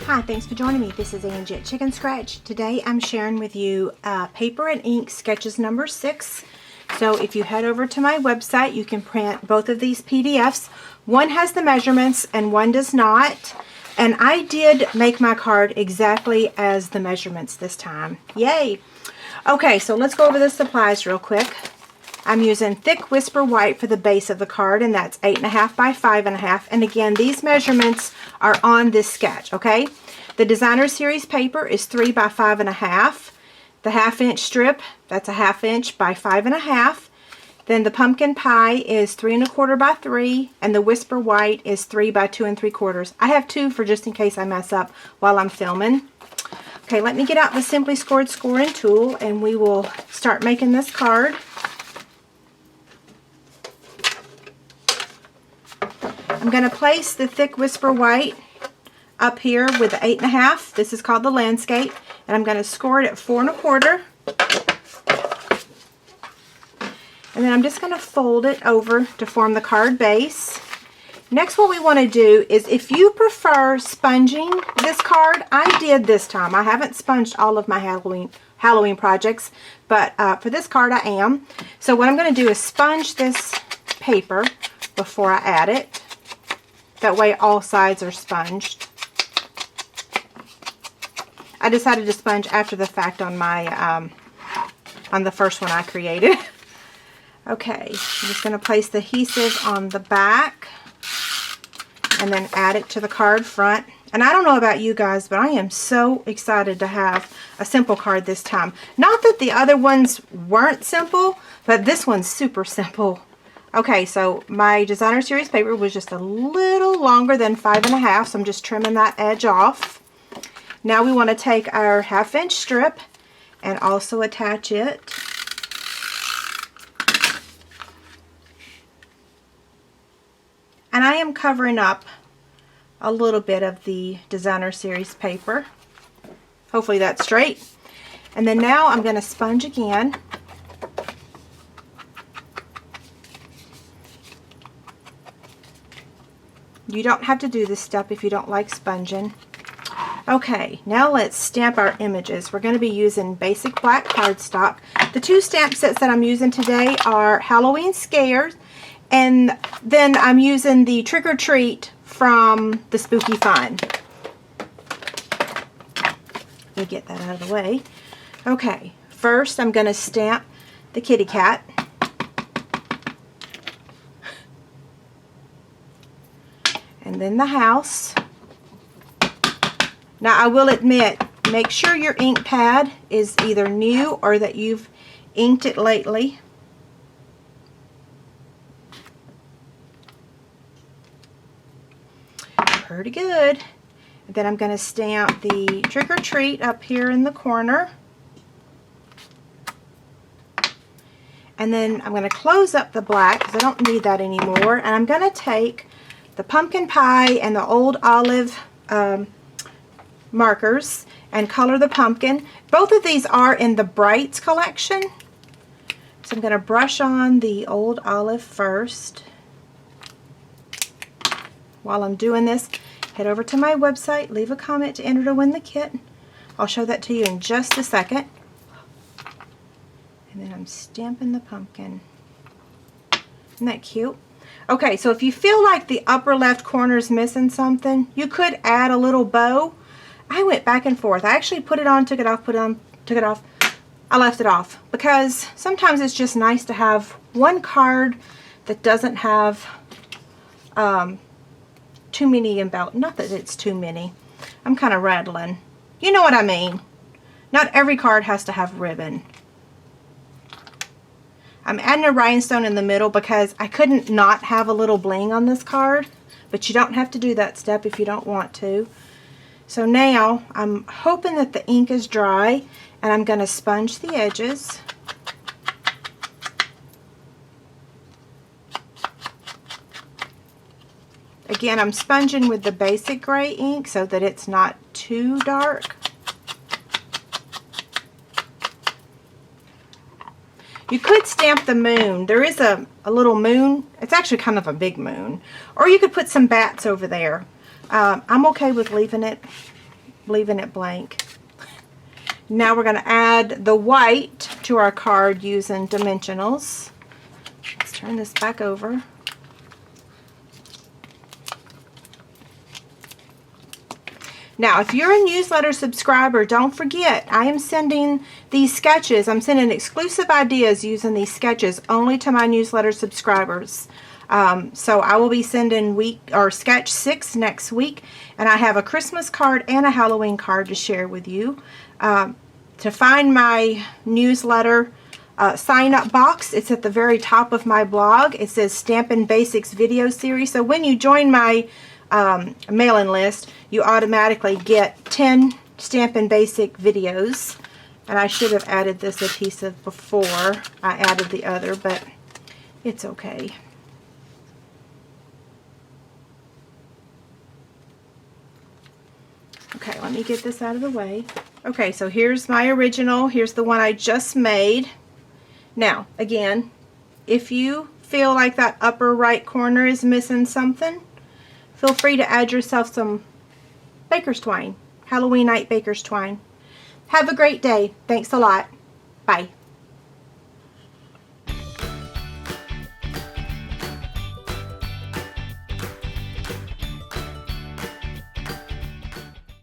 Hi, thanks for joining me. This is Angie at Chicken Scratch. Today I'm sharing with you paper and ink sketches number 6. So if you head over to my website, you can print both of these PDFs. One has the measurements and one does not. And I did make my card exactly as the measurements this time. Yay! Okay, so let's go over the supplies real quick. I'm using thick Whisper White for the base of the card, and that's 8.5 by 5.5. And again, these measurements are on this sketch, okay? The Designer Series paper is 3 by 5.5. The 1/2 inch strip, that's a 1/2 inch by 5.5. Then the pumpkin pie is 3 1/4 by 3, and the Whisper White is 3 by 2 3/4. I have 2 for just in case I mess up while I'm filming. Okay, let me get out the Simply Scored scoring tool, and we will start making this card. I'm going to place the thick Whisper White up here with the 8.5. This is called the landscape, and I'm going to score it at 4 1/4. And then I'm just going to fold it over to form the card base. Next, what we want to do is, if you prefer sponging this card, I did this time. I haven't sponged all of my Halloween projects, but for this card I am. So what I'm going to do is sponge this paper before I add it. That way all sides are sponged. I decided to sponge after the fact on my on the first one I created. Okay, I'm just going to place the adhesive on the back and then add it to the card front. And I don't know about you guys, but I am so excited to have a simple card this time. Not that the other ones weren't simple, but this one's super simple. Okay, so my Designer Series paper was just a little longer than 5.5, so I'm just trimming that edge off. Now we want to take our 1/2 inch strip and also attach it. And I am covering up a little bit of the Designer Series paper. Hopefully that's straight. And then now I'm going to sponge again. You don't have to do this step if you don't like sponging. Okay, now let's stamp our images. We're going to be using basic black cardstock. The 2 stamp sets that I'm using today are Halloween Scares, and then I'm using the Trick or Treat from the Spooky Fun. Let me get that out of the way. Okay, first I'm going to stamp the kitty cat. And then the house. Now I will admit, make sure your ink pad is either new or that you've inked it lately. Pretty good. And then I'm going to stamp the Trick or Treat up here in the corner. And then I'm going to close up the black because I don't need that anymore. And I'm going to take the pumpkin pie and the old olive markers and color the pumpkin. Both of these are in the Brights collection. So I'm going to brush on the old olive first. While I'm doing this, head over to my website, leave a comment to enter to win the kit. I'll show that to you in just a second. And then I'm stamping the pumpkin. Isn't that cute? Okay, so if you feel like the upper left corner is missing something, you could add a little bow. I went back and forth. I actually put it on, took it off, put it on, took it off. I left it off because sometimes it's just nice to have one card that doesn't have too many embellishments. Not that it's too many. I'm kind of rattling. You know what I mean. Not every card has to have ribbon. I'm adding a rhinestone in the middle because I couldn't not have a little bling on this card, but you don't have to do that step if you don't want to. So now I'm hoping that the ink is dry, and I'm going to sponge the edges. Again, I'm sponging with the basic gray ink so that it's not too dark. You could stamp the moon. There is a little moon. It's actually kind of a big moon. Or you could put some bats over there. I'm okay with leaving it leaving it blank. Now we're going to add the white to our card using dimensionals. Let's turn this back over. Now, if you're a newsletter subscriber, don't forget, I am sending these sketches. I'm sending exclusive ideas using these sketches only to my newsletter subscribers. So I will be sending sketch 6 next week, and I have a Christmas card and a Halloween card to share with you. To find my newsletter sign-up box, it's at the very top of my blog. It says Stampin' Basics Video Series. So when you join my mailing list, you automatically get 10 Stampin' Basic videos. And I should have added this adhesive before I added the other, but it's okay. Okay, let me get this out of the way. Okay, so here's my original. Here's the one I just made. Now, again, if you feel like that upper right corner is missing something, feel free to add yourself some baker's twine, Halloween night baker's twine. Have a great day. Thanks a lot. Bye.